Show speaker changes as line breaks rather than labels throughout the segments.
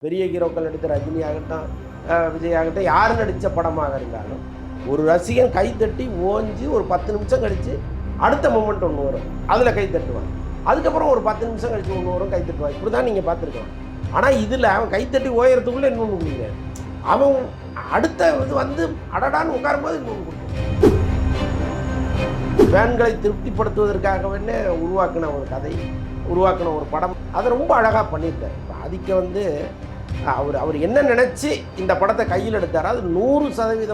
பெரிய ஹீரோக்கள் நடித்த ரஜினி ஆகட்டும், விஜய் ஆகட்டும், யார் நடித்த படமாக இருந்தாலும் ஒரு ரசிகன் கைத்தட்டி ஓஞ்சி ஒரு 10 நிமிஷம் கழித்து அடுத்த மூமெண்ட் ஒன்று வரும், அதில் கை தட்டுவான். அதுக்கப்புறம் ஒரு 10 நிமிஷம் கழித்து ஒன்று வரும், கை தட்டுவான். இப்படி தான் நீங்கள் பார்த்துருக்கலாம். ஆனால் இதில் அவன் கைத்தட்டி ஓயறதுக்குள்ளே இன்னொன்று கொடுங்க, அவன் அடுத்த இது வந்து அடடான்னு உட்காரும்போது இன்னொன்று கொடுக்கும். ஃபேன்களை திருப்திப்படுத்துவதற்காகவே உருவாக்கின ஒரு கதை, உருவாக்கின ஒரு படம், அதை ரொம்ப அழகாக பண்ணியிருக்காரு. இப்போ அதுக்கு வந்து அவர் என்ன நினச்சி இந்த படத்தை கையில் எடுத்தாரோ அது 100%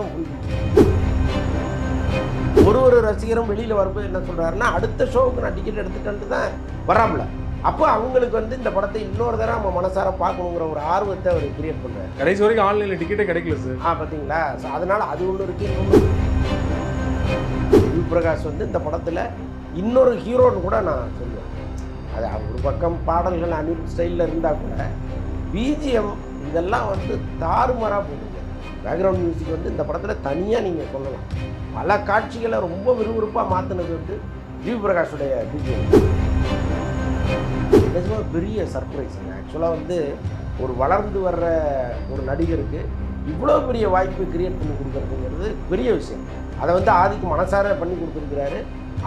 ஒரு ரசிகரும் வெளியில் வரும்போது என்ன சொல்கிறாருன்னா, அடுத்த ஷோவுக்கு நான் டிக்கெட் எடுத்துட்டேன்ட்டு தான் வராமல. அப்போ அவங்களுக்கு வந்து இந்த படத்தை இன்னொரு தடவை நம்ம மனசார பார்க்கணுங்கிற ஒரு ஆர்வத்தை அவர் கிரியேட் பண்ணுறாரு.
கடைசி வரைக்கும் ஆன்லைனில் டிக்கெட்டே கிடைக்கல சார்.
பார்த்தீங்களா? ஸோ அதனால் அது ஒன்று இருக்குது. இன்னொன்று பிரகாஷ் வந்து இந்த படத்தில் இன்னொரு ஹீரோன்னு கூட நான் சொல்லுவேன். அது ஒரு பக்கம் பாடல்கள் அனில் ஸ்டைலில் இருந்தால் கூட பிஜிஎம் இதெல்லாம் வந்து தாறுமாறாக போட்டுங்க. பேக்ரவுண்ட் மியூசிக் வந்து இந்த படத்தில் தனியாக நீங்கள் சொல்லலாம். பல காட்சிகளை ரொம்ப விறுவிறுப்பாக மாற்றினது வந்து ஜிவி பிரகாஷுடைய பிஜிஎம். நிஜமாக பெரிய சர்ப்ரைஸுங்க. ஆக்சுவலாக வந்து ஒரு வளர்ந்து வர்ற ஒரு நடிகருக்கு இவ்வளோ பெரிய வாய்ப்பு கிரியேட் பண்ணி கொடுக்குறதுங்கிறது பெரிய விஷயம். அதை வந்து ஆதிக்கு மனசார பண்ணி கொடுத்துருக்கிறாரு.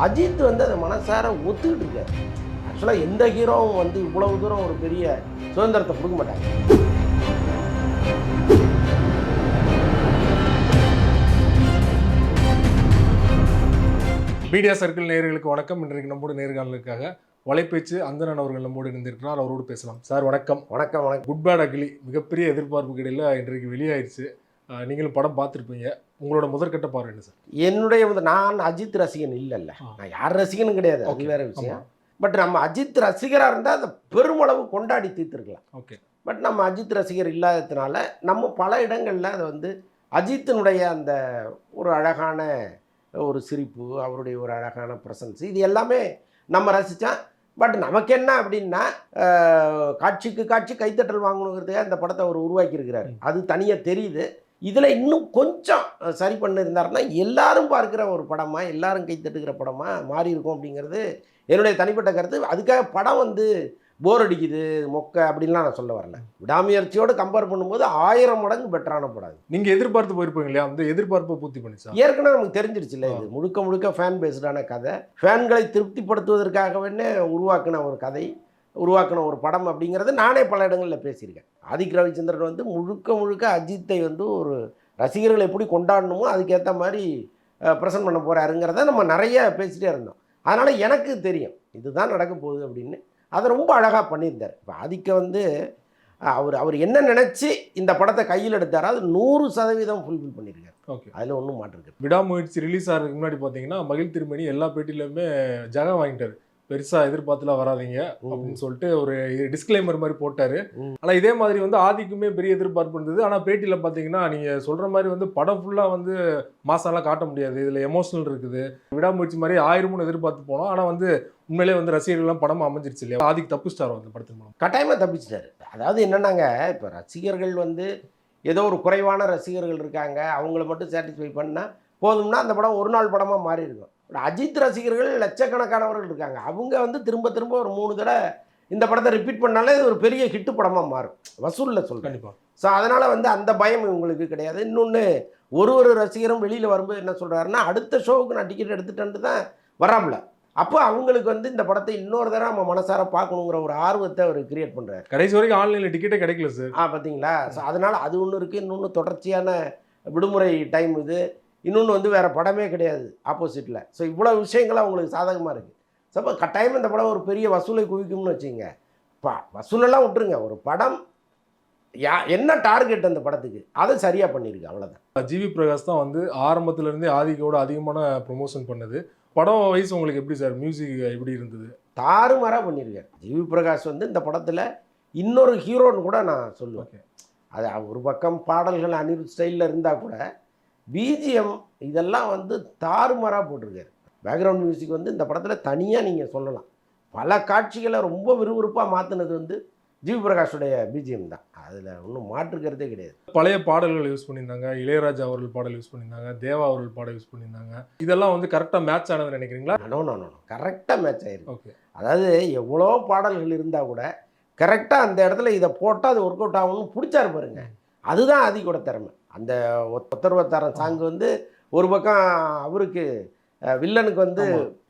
அஜித் வந்து அதை மனசார ஒத்துக்கிட்டு இருக்காரு. ஆக்சுவலாக எந்த ஹீரோவும் வந்து இவ்வளவு தூரம் ஒரு பெரிய சுதந்திரத்தை கொடுக்க மாட்டாங்க.
மீடியா சர்க்கிள் நேயர்களுக்கு வணக்கம். இன்றைக்கு நம்மோட நேர்காணலுக்காக வலைப்பேச்சு அந்தணன் அவர்கள் நம்மோடு இருந்திருக்கிறார். அவரோடு பேசலாம். சார் வணக்கம்.
வணக்கம். வணக்கம்.
குட் பேட் அக்லி மிகப்பெரிய எதிர்பார்ப்புக்கு இடையில் இன்றைக்கு வெளியாயிடுச்சு. நீங்களும் படம் பார்த்துருப்பீங்க. உங்களோட முதற்கட்ட பார்வை என்ன சார்?
என்னுடைய நான் அஜித் ரசிகன் இல்லைல்ல, நான் யார் ரசிகனும் கிடையாது, அது வேற விஷயம். பட் நம்ம அஜித் ரசிகராக இருந்தால் அதை பெருமளவு கொண்டாடி தீர்த்துருக்கலாம்.
ஓகே.
பட் நம்ம அஜித் ரசிகர் இல்லாததுனால நம்ம பல இடங்களில் அதை வந்து அஜித்தினுடைய அந்த ஒரு அழகான ஒரு சிரிப்பு, அவருடைய ஒரு அழகான ப்ரெசன்ஸ், இது எல்லாமே நம்ம ரசித்தோம். பட் நமக்கு என்ன அப்படின்னா, காட்சிக்கு காட்சி கைத்தட்டல் வாங்கணுங்கிறதுக்காக இந்த படத்தை அவர் உருவாக்கியிருக்கிறார். அது தனியாக தெரியுது. இதில் இன்னும் கொஞ்சம் சரி பண்ணியிருந்தாருன்னா எல்லாரும் பார்க்குற ஒரு படமாக, எல்லாரும் கைத்தட்டுக்கிற படமாக மாறி இருக்கும் அப்படிங்கிறது என்னுடைய தனிப்பட்ட கருத்து. அதுக்காக படம் வந்து போர் அடிக்குது, மொக்க அப்படின்லாம் நான் சொல்ல வரல. விடாமுயற்சியோடு கம்பேர் பண்ணும்போது 1000 மடங்கு பெட்டரான படம்.
நீங்கள் எதிர்பார்த்து போயிருப்பீங்க இல்லையா? அந்த எதிர்பார்ப்பை பூர்த்தி பண்ணிச்சா?
ஏற்கனவே நமக்கு தெரிஞ்சிடுச்சு இல்லை, இது முழுக்க முழுக்க ஃபேன் பேஸ்டான கதை, ஃபேன்களை திருப்திப்படுத்துவதற்காகவே உருவாக்கின ஒரு கதை, உருவாக்கின ஒரு படம் அப்படிங்கிறது நானே பல இடங்களில் பேசியிருக்கேன். ஆதிக் ரவிச்சந்திரன் வந்து முழுக்க அஜித்தை வந்து ஒரு ரசிகர்கள் எப்படி கொண்டாடணுமோ அதுக்கேற்ற மாதிரி ப்ரெசென்ட் பண்ண போகிறாருங்கிறத நம்ம நிறைய பேசிகிட்டே இருந்தோம். அதனால் எனக்கு தெரியும் இதுதான் நடக்க போகுது அப்படின்னு. அதை ரொம்ப அழகாக பண்ணியிருந்தார். இப்போ ஆதிக்க வந்து அவர் என்ன நினச்சி இந்த படத்தை கையில் எடுத்தாரோ அது 100% ஃபுல்ஃபில் பண்ணியிருக்காரு.
ஓகே.
அதில் ஒன்றும் மாற்றிருக்கு.
விடாமுயற்சி ரிலீஸ் ஆகிறதுக்கு முன்னாடி பார்த்தீங்கன்னா மகிழ் திருமணி எல்லா பேட்டியிலுமே ஜகா வாங்கிட்டாரு. பெருசாக எதிர்பார்த்துலாம் வராதிங்க அப்படின்னு சொல்லிட்டு ஒரு டிஸ்க்ளைமர் மாதிரி போட்டார். ஆனால் இதே மாதிரி வந்து ஆதிக்குமே பெரிய எதிர்பார்ப்பு இருந்தது. ஆனால் பேட்டியில் பார்த்தீங்கன்னா நீங்கள் சொல்கிற மாதிரி வந்து படம் ஃபுல்லாக வந்து மாசாலாம் காட்ட முடியாது, இதில் எமோஷனல் இருக்குது. விடாமுயற்சி மாதிரி 1000 எதிர்பார்த்து போனோம். ஆனால் வந்து உண்மையிலே வந்து ரசிகர்கள்லாம் படம் அமைஞ்சிருச்சு இல்லையா? ஆதிக்கு தப்பிச்சிட்டாரோ அந்த படத்தின் மூலம்?
கட்டாயமாக தப்பிச்சிட்டாரு. அதாவது என்னன்னாங்க, இப்போ ரசிகர்கள் வந்து ஏதோ ஒரு குறைவான ரசிகர்கள் இருக்காங்க, அவங்கள மட்டும் சாட்டிஸ்ஃபை பண்ணால் போதும்னா அந்த படம் ஒரு நாள் படமாக மாறி இருக்கும். அஜித் ரசிகர்கள் லட்சக்கணக்கானவர்கள் இருக்காங்க. அவங்க வந்து திரும்ப ஒரு 3 தடவை இந்த படத்தை ரிப்பீட் பண்ணாலே இது ஒரு பெரிய ஹிட்டு படமாக மாறும், வசூலில் சொல்கிறேன்.
கண்டிப்பாக.
ஸோ அதனால் வந்து அந்த பயம் இவங்களுக்கு கிடையாது. இன்னொன்று, ஒரு ரசிகரும் வெளியில் வரும்போது என்ன சொல்கிறாருன்னா, அடுத்த ஷோவுக்கு நான் டிக்கெட் எடுத்துட்டேன்ட்டு தான் வராமல. அப்போ அவங்களுக்கு வந்து இந்த படத்தை இன்னொரு தடவை நம்ம மனசார பார்க்கணுங்கிற ஒரு ஆர்வத்தை அவர் கிரியேட் பண்ணுறாரு.
கடைசி வரைக்கும் ஆன்லைனில் டிக்கெட்டே கிடைக்கல சார்.
பார்த்தீங்களா? ஸோ அதனால் அது ஒன்று இருக்குது. இன்னொன்று, தொடர்ச்சியான விடுமுறை டைம் இது. இன்னொன்று வந்து வேறு படமே கிடையாது ஆப்போசிட்டில். ஸோ இவ்வளோ விஷயங்கள் அவங்களுக்கு சாதகமாக இருக்குது. ஸோ அப்போ கட்டாயம் இந்த படம் ஒரு பெரிய வசூலை குவிக்கும்னு வச்சுங்க. வசூலெல்லாம் விட்டுருங்க, ஒரு படம் என்ன டார்கெட் அந்த படத்துக்கு அதை சரியாக பண்ணியிருக்கு, அவ்வளோதான்.
ஜிவி பிரகாஷ் தான் வந்து ஆரம்பத்துலேருந்தே ஆதிக்கோட அதிகமான ப்ரொமோஷன் பண்ணது. படம் வயசு உங்களுக்கு எப்படி சார்? மியூசிக் எப்படி இருந்தது?
தாறுமாறாக பண்ணியிருக்காரு. ஜிவி பிரகாஷ் வந்து இந்த படத்தில் இன்னொரு ஹீரோன்னு கூட நான் சொல்லுவேன். அது ஒரு பக்கம் பாடல்கள் அனில் ஸ்டைலில் இருந்தால் கூட பிஜிஎம் இதெல்லாம் வந்து தாறுமாறாக போட்டிருக்காரு. பேக்ரவுண்ட் மியூசிக் வந்து இந்த படத்தில் தனியாக நீங்கள் சொல்லலாம். பல காட்சிகளை ரொம்ப விறுவிறுப்பாக மாற்றினது வந்து ஜிவி பிரகாஷுடைய பிஜிஎம் தான். அதில் ஒன்றும் மாற்றுக்கிறதே கிடையாது.
பழைய பாடல்கள் யூஸ் பண்ணியிருந்தாங்க, இளையராஜா அவர்கள் பாடல் யூஸ் பண்ணியிருந்தாங்க, தேவா அவர்கள் பாடல் யூஸ் பண்ணியிருந்தாங்க. இதெல்லாம் வந்து கரெக்டாக மேட்ச் ஆனதுன்னு நினைக்கிறீங்களா?
நோ கரெக்டாக மேட்ச் ஆகிருக்கு.
ஓகே.
அதாவது எவ்வளோ பாடல்கள் இருந்தால் கூட கரெக்டாக அந்த இடத்துல இதை போட்டால் அது ஒர்க் அவுட் ஆகணும்னு பிடிச்சாரு பாருங்க. அதுதான் ஆதிக்கோட திறமை. அந்த ஒத்தருவத்தாரன் சாங் வந்து ஒரு பக்கம் அவருக்கு வில்லனுக்கு வந்து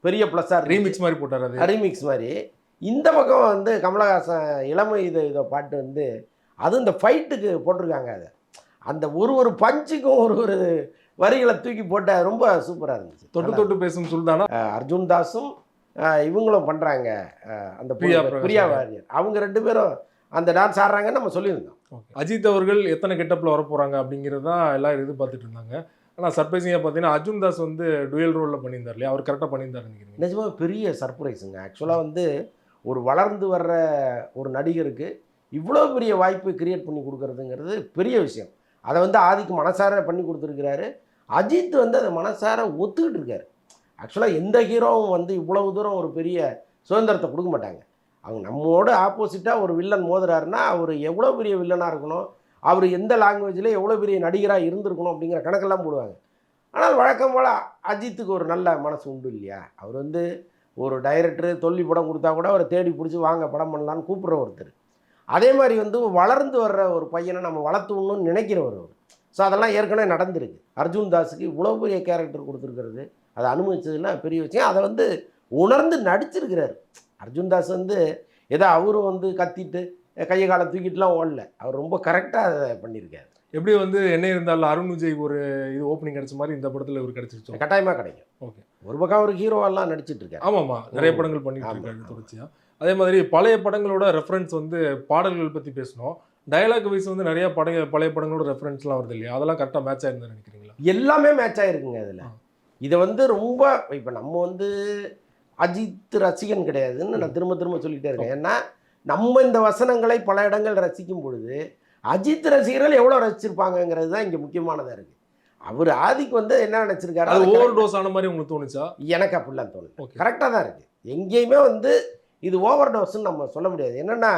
பெரிய ப்ளஸ்ஸாக இருக்கு,
ரீமிக்ஸ் மாதிரி போட்டார், அது
ரீமிக்ஸ் மாதிரி. இந்த பக்கம் வந்து கமலஹாசன் இளமை இதை பாட்டு வந்து அதுவும் இந்த ஃபைட்டுக்கு போட்டிருக்காங்க. அதை அந்த ஒரு பஞ்சுக்கும் ஒரு வரிகளை தூக்கி போட்ட ரொம்ப சூப்பராக இருந்துச்சு.
தொட்டு தொட்டு பேசும் சுல்தானா
அர்ஜுன் தாஸும் இவங்களும் பண்ணுறாங்க. அந்த பிரியா வாரியர் அவங்க 2 பேரும் அந்த டான்ஸ் ஆடுறாங்கன்னு நம்ம சொல்லியிருந்தோம்.
அஜித் அவர்கள் எத்தனை கெட்டப்பில் வர போகிறாங்க அப்படிங்கிறது தான் எல்லாரும் எதிர்பார்த்துட்டு இருந்தாங்க. ஆனால் சர்ப்ரைசிங்காக பார்த்தீங்கன்னா அர்ஜுன் தாஸ் வந்து டுயல் ரோலில் பண்ணியிருந்தார் இல்லையா, அவர் கரெக்டாக பண்ணியிருந்தார் நினைக்கிறீங்க?
நிஜமாக பெரிய சர்ப்ரைஸுங்க. ஆக்சுவலாக வந்து ஒரு வளர்ந்து வர்ற ஒரு நடிகருக்கு இவ்வளோ பெரிய வாய்ப்பு கிரியேட் பண்ணி கொடுக்குறதுங்கிறது பெரிய விஷயம். அதை வந்து ஆதிக்கு மனசார பண்ணி கொடுத்துருக்கிறாரு. அஜித் வந்து அதை மனசார ஒத்துக்கிட்டு இருக்காரு. ஆக்சுவலாக எந்த ஹீரோவும் வந்து இவ்வளவு தூரம் ஒரு பெரிய சுதந்திரத்தை கொடுக்க மாட்டாங்க. அவங்க நம்மோட ஆப்போசிட்டாக ஒரு வில்லன் மோதுறாருன்னா அவர் எவ்வளோ பெரிய வில்லனாக இருக்கணும், அவர் எந்த லாங்குவேஜில் எவ்வளோ பெரிய நடிகராக இருந்திருக்கணும் அப்படிங்கிற கணக்கெல்லாம் போடுவாங்க. ஆனால் வழக்கம் போல் அஜித்துக்கு ஒரு நல்ல மனசு உண்டு இல்லையா. அவர் வந்து ஒரு டைரக்டரு தொல்லி படம் கொடுத்தா கூட அவரை தேடி பிடிச்சி வாங்க படம் பண்ணலான்னு கூப்பிட்ற ஒருத்தர். அதே மாதிரி வந்து வளர்ந்து வர்ற ஒரு பையனை நம்ம வளர்த்துணுன்னு நினைக்கிறவர் அவர். ஸோ அதெல்லாம் ஏற்கனவே நடந்திருக்கு. அர்ஜுன் தாஸுக்கு இவ்வளோ பெரிய கேரக்டர் கொடுத்துருக்கிறது, அதை அனுபவிச்சதுன்னா பெரிய விஷயம். அதை வந்து உணர்ந்து நடிச்சிருக்கிறார். அர்ஜுன் தாஸ் வந்து ஏதோ அவரும் வந்து கத்திட்டு கையை காலை தூக்கிட்டுலாம் ஓடல, அவர் ரொம்ப கரெக்டாக அதை பண்ணியிருக்காரு.
எப்படி வந்து என்ன இருந்தாலும் அருண் விஜய் ஒரு இது ஓப்பனிங் கிடைச்ச மாதிரி இந்த படத்தில் ஒரு கிடைச்சிருச்சோம்.
கட்டாயமாக கிடைக்கும்.
ஓகே,
ஒரு பக்கம் ஒரு ஹீரோவெல்லாம் நடிச்சிட்டு இருக்காரு.
ஆமாம்மா, நிறைய படங்கள் பண்ணிட்டு இருக்காரு தொடர்ச்சியாக. அதே மாதிரி பழைய படங்களோட ரெஃபரன்ஸ் வந்து பாடல்கள் பற்றி பேசணும். டயலாக் வைஸ் வந்து நிறைய பழைய படங்களோட ரெஃபரன்ஸ்லாம் வருது இல்லையா, அதெல்லாம் கரெக்டாக மேட்ச் ஆயிருந்தா நினைக்கிறீங்களா?
எல்லாமே மேட்ச் ஆகிருக்குங்க அதில். இதை வந்து ரொம்ப இப்போ நம்ம வந்து அஜித் ரசிகன் கிடையாதுன்னு நான் திரும்ப சொல்லிகிட்டே இருக்கேன். ஏன்னா நம்ம இந்த வசனங்களை பல இடங்கள் ரசிக்கும் பொழுது அஜித் ரசிகர்கள் எவ்வளோ ரசிச்சிருப்பாங்கங்கிறது தான் இங்கே முக்கியமானதாக இருக்குது. அவர் ஆதிக்கு வந்து என்ன நினச்சிருக்காரு,
அது ஓவர் டோஸ் ஆன மாதிரி உங்களுக்கு தோணுச்சா?
எனக்கு அப்படிலாம் தோணுது. கரெக்டாக தான் இருக்குது. எங்கேயுமே வந்து இது ஓவர் டோஸ்ன்னு நம்ம சொல்ல முடியாது. என்னென்னா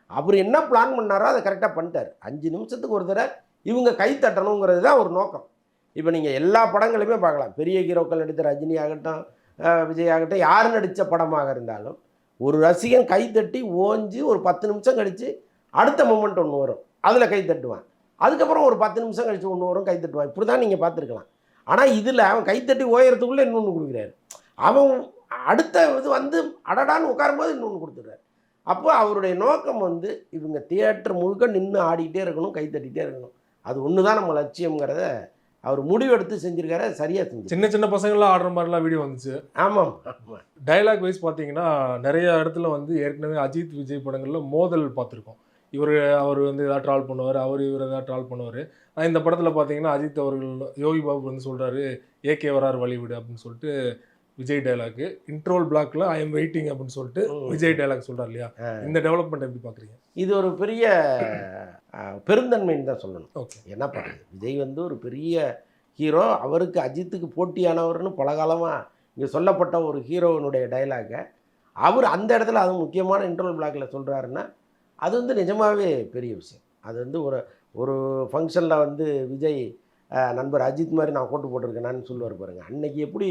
அவர் என்ன பிளான் பண்ணாரோ அதை கரெக்டாக பண்ணிட்டார். 5 நிமிஷத்துக்கு ஒரு தடவை இவங்க கை தட்டணுங்கிறது தான் ஒரு நோக்கம். இப்போ நீங்கள் எல்லா படங்களையுமே பார்க்கலாம். பெரிய ஹீரோக்கள் நடித்த ரஜினி ஆகட்டும், விஜய் ஆகட்டும், யார் நடித்த படமாக இருந்தாலும் ஒரு ரசிகன் கைத்தட்டி ஓஞ்சி ஒரு 10 நிமிஷம் கழித்து அடுத்த மூமெண்ட் ஒன்று வரும், அதில் கை தட்டுவான். அதுக்கப்புறம் ஒரு 10 நிமிஷம் கழித்து ஒன்று வரும், கை தட்டுவான். இப்படி தான் நீங்கள் பார்த்துருக்கலாம். ஆனால் இதில் அவன் கைத்தட்டி ஓயறதுக்குள்ளே இன்னொன்று கொடுக்குறாரு. அவன் அடுத்த இது வந்து அடடான்னு உட்காரும்போது இன்னொன்று கொடுத்துட்றாரு. அப்போ அவருடைய நோக்கம் வந்து இவங்க தியேட்டர் முழுக்க நின்று ஆடிக்கிட்டே இருக்கணும், கை தட்டிகிட்டே இருக்கணும். அது ஒன்று தான் நம்ம லட்சியங்கிறத அவர் முடிவெடுத்து செஞ்சுருக்காரு. சரியாக செஞ்சு சின்ன
பசங்களாம் ஆடுற மாதிரிலாம் வீடியோ வந்துச்சு.
ஆமாம்.
டைலாக் வைஸ் பார்த்தீங்கன்னா நிறைய இடத்துல வந்து ஏற்கனவே அஜித் விஜய் படங்களில் மோதல் பார்த்துருக்கோம். அவர் வந்து எதாவது ட்ரால் பண்ணுவார், இவர் எதாவது ட்ரால் பண்ணுவார். ஆனால் இந்த படத்தில் பார்த்தீங்கன்னா அஜித் அவர்கள் யோகி பாபு வந்து சொல்கிறாரு ஏகே வரார் வழிவிடு அப்படின்னு சொல்லிட்டு விஜய் டைலாக்கு, இன்ட்ரோல் பிளாக்ல ஐ எம் வெயிட்டிங் அப்படின்னு சொல்லிட்டு விஜய் டைலாக் சொல்கிறார் இல்லையா. இந்த டெவலப்மெண்ட் எப்படி பார்க்குறீங்க?
இது ஒரு பெரிய பெருந்தன்மைன்னு தான் சொல்லணும்.
ஓகே,
என்ன பண்ணுறது, விஜய் வந்து ஒரு பெரிய ஹீரோ, அவருக்கு அஜித்துக்கு போட்டியானவர்னு பலகாலமாக இங்கே சொல்லப்பட்ட ஒரு ஹீரோவினுடைய டைலாகை அவர் அந்த இடத்துல அதுவும் முக்கியமான இன்ட்ரோல் பிளாக்கில் சொல்கிறாருன்னா அது வந்து நிஜமாகவே பெரிய விஷயம். அது வந்து ஒரு ஃபங்க்ஷனில் வந்து விஜய் நண்பர் அஜித் மாதிரி நான் கோட்டு போட்டிருக்கேனான்னு சொல்லுவார் பாருங்கள். அன்னைக்கு எப்படி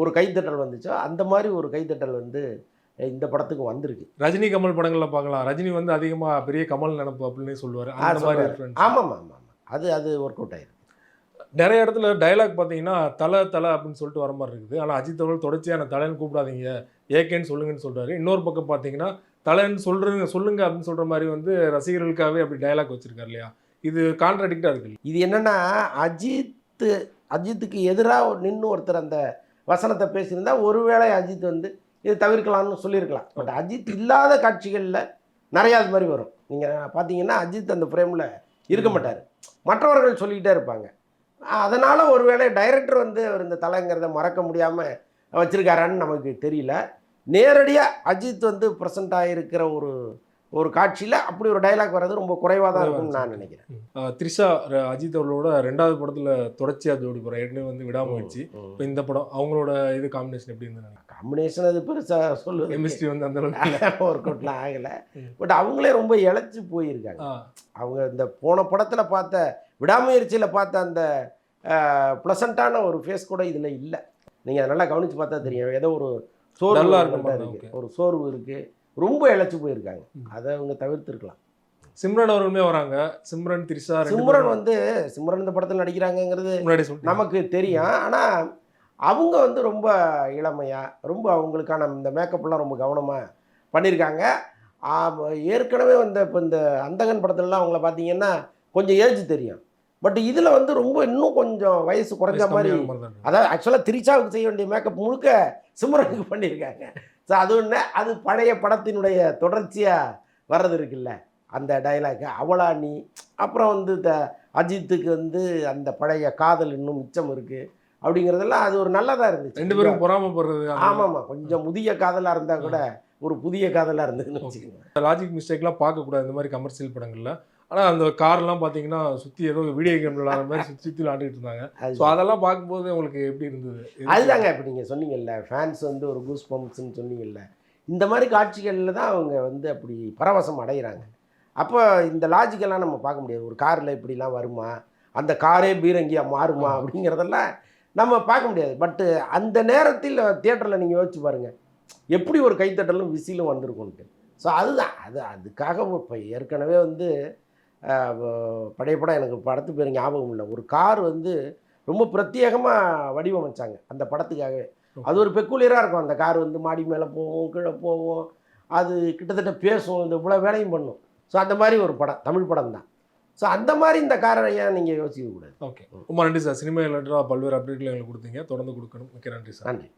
ஒரு கைத்தட்டல் வந்துச்சோ அந்த மாதிரி ஒரு கைத்தட்டல் வந்து இந்த படத்துக்கு வந்திருக்கு.
ரஜினி கமல் படங்களில் பார்க்கலாம், ரஜினி வந்து அதிகமாக பெரிய கமல் நினைப்பு அப்படின்னு சொல்லுவார்.
ஆமாம், அது ஒர்க் அவுட் ஆயிருக்கு.
நிறைய இடத்துல டைலாக் பார்த்தீங்கன்னா தலை அப்படின்னு சொல்லிட்டு வர மாதிரி இருக்குது. ஆனால் அஜித் அவர்கள் தொடர்ச்சியான தலைன்னு கூப்பிடாதீங்க, ஏகேன்னு சொல்லுங்கன்னு சொல்கிறாரு. இன்னொரு பக்கம் பார்த்தீங்கன்னா தலைன்னு சொல்லுங்க அப்படின்னு சொல்கிற மாதிரி வந்து ரசிகர்களுக்காகவே அப்படி டைலாக் வச்சுருக்காரு இல்லையா. இது கான்ட்ராடிக்டாக இருக்குது.
இது என்னென்னா அஜித்துக்கு எதிராக நின்று ஒருத்தர் அந்த வசனத்தை பேசியிருந்தா ஒருவேளை அஜித் வந்து இது தவிர்க்கலாம்னு சொல்லியிருக்கலாம். பட் அஜித் இல்லாத காட்சிகளில் நிறையா அது மாதிரி வரும். நீங்கள் பார்த்தீங்கன்னா அஜித் அந்த ஃப்ரேமில் இருக்க மாட்டார், மற்றவர்கள் சொல்லிக்கிட்டே இருப்பாங்க. அதனால் ஒருவேளை டைரக்டர் வந்து அவர் இந்த தலைங்கிறத மறக்க முடியாமல் வச்சுருக்காரான்னு நமக்கு தெரியல. நேரடியாக அஜித் வந்து ப்ரெசென்ட் ஆகிருக்கிற ஒரு காட்சியில் அப்படி ஒரு டைலாக் வர்றது ரொம்ப குறைவாக தான் இருக்கும்னு நான் நினைக்கிறேன்.
த்ரிஷா அஜித் அவர்களோட 2வது படத்தில் தொடர்ச்சியாக ஜோடி போகிறேன், ஏற்கனவே வந்து விடாமுயற்சி. இப்போ இந்த படம் அவங்களோட இது காம்பினேஷன் எப்படி இருந்தது?
காம்பினேஷன் அது பெருசாக சொல்லுவது
கெமிஸ்ட்ரி வந்து அந்த அளவுக்கு
ஒர்க் அவுட்லாம் ஆகலை. பட் அவங்களே ரொம்ப இழைச்சி போயிருக்காங்க. அவங்க இந்த போன படத்தில் பார்த்த விடாமுயற்சியில் பார்த்த அந்த ப்ளசண்ட்டான ஒரு ஃபேஸ் கூட இதில் இல்லை. நீங்கள் நல்லா கவனித்து பார்த்தா தெரியும். ஏதோ ஒரு சோர்வு இருக்குது, ரொம்ப இழைச்சி போயிருக்காங்க. அதை அவங்க தவிர்த்துருக்கலாம்.
சிம்ரன் அவர்களுமே வராங்க. சிம்ரன், திரிஷா
சிம்ரன் வந்து சிம்ரன் இந்த படத்தில் நடிக்கிறாங்கங்கிறது
முன்னாடி சொல்லிட்டு
நமக்கு தெரியும். ஆனால் அவங்க வந்து ரொம்ப இளமையாக, ரொம்ப அவங்களுக்கான இந்த மேக்கப்லாம் ரொம்ப கவனமாக பண்ணியிருக்காங்க. ஏற்கனவே இப்போ இந்த அந்தகன் படத்துலலாம் அவங்கள பார்த்தீங்கன்னா கொஞ்சம் ஏஜ் தெரியும். பட் இதில் வந்து ரொம்ப இன்னும் கொஞ்சம் வயசு குறைஞ்ச மாதிரி. அதாவது ஆக்சுவலாக திரிஷாவுக்கு செய்ய வேண்டிய மேக்கப் முழுக்க சிம்ரனுக்கு பண்ணியிருக்காங்க. ஸோ அது ஒன்று, அது பழைய படத்தினுடைய தொடர்ச்சியாக வர்றது இருக்குல்ல, அந்த டைலாக் அவளா நீ, அப்புறம் வந்து அஜித்துக்கு வந்து அந்த பழைய காதல் இன்னும் மிச்சம் இருக்குது அப்படிங்கிறதெல்லாம் அது ஒரு நல்லதாக இருந்துச்சு.
2 பேரும் பொறாமப்படுறது.
ஆமாம், கொஞ்சம் முதிய காதலாக இருந்தால் கூட ஒரு புதிய காதலாக இருந்ததுன்னு வச்சுக்கோங்க.
லாஜிக் மிஸ்டேக்லாம் பார்க்கக்கூடாது இந்த மாதிரி கமர்ஷியல் படங்களில். ஆனால் அந்த கார்லாம் பார்த்தீங்கன்னா சுற்றி ஏதோ வீடியோ கேம் விளாடுற மாதிரி சுற்றி சுற்றி விளாண்டுட்டு இருந்தாங்க. ஸோ அதெல்லாம் பார்க்கும்போது உங்களுக்கு எப்படி இருந்தது?
அதுதாங்க இப்போ நீங்கள் சொன்னீங்கல்ல, ஃபேன்ஸ் வந்து ஒரு கூஸ் பம்ப்ஸ்ன்னு சொன்னீங்கல்ல, இந்த மாதிரி காட்சிகளில் தான் அவங்க வந்து அப்படி பரவசம் அடைகிறாங்க. அப்போ இந்த லாஜிக்கெல்லாம் நம்ம பார்க்க முடியாது. ஒரு காரில் இப்படிலாம் வருமா, அந்த காரே பீரங்கியாக மாறுமா அப்படிங்கிறதெல்லாம் நம்ம பார்க்க முடியாது. பட்டு அந்த நேரத்தில் தியேட்டரில் நீங்கள் யோசிச்சு பாருங்கள், எப்படி ஒரு கைத்தட்டலும் விசிலும் வந்திருக்குன்ட்டு. ஸோ அதுதான் அதுக்காக இப்போ ஏற்கனவே வந்து பழைய படம், எனக்கு படத்து பேர் ஞாபகம் இல்லை, ஒரு கார் வந்து ரொம்ப பிரத்யேகமாக வடிவமைச்சாங்க அந்த படத்துக்காகவே. அது ஒரு பெக்குலியராக இருக்கும். அந்த கார் வந்து மாடி மேலே போகும், கீழே போகும், அது கிட்டத்தட்ட பேசும், இந்த இவ்வளோ வேலையும் பண்ணும். ஸோ அந்த மாதிரி ஒரு படம், தமிழ் படம் தான். ஸோ அந்த மாதிரி இந்த காரை ஏன் நீங்கள் யோசிக்கக்கூடாது?
ஓகே, ரொம்ப நன்றி சார். சினிமா ரிலேட்டடாக பல்வேறு அப்டேட்கள் எங்களுக்கு கொடுத்தீங்க. தொடர்ந்து கொடுக்கணும். மிக்க நன்றி சார்.
நன்றி.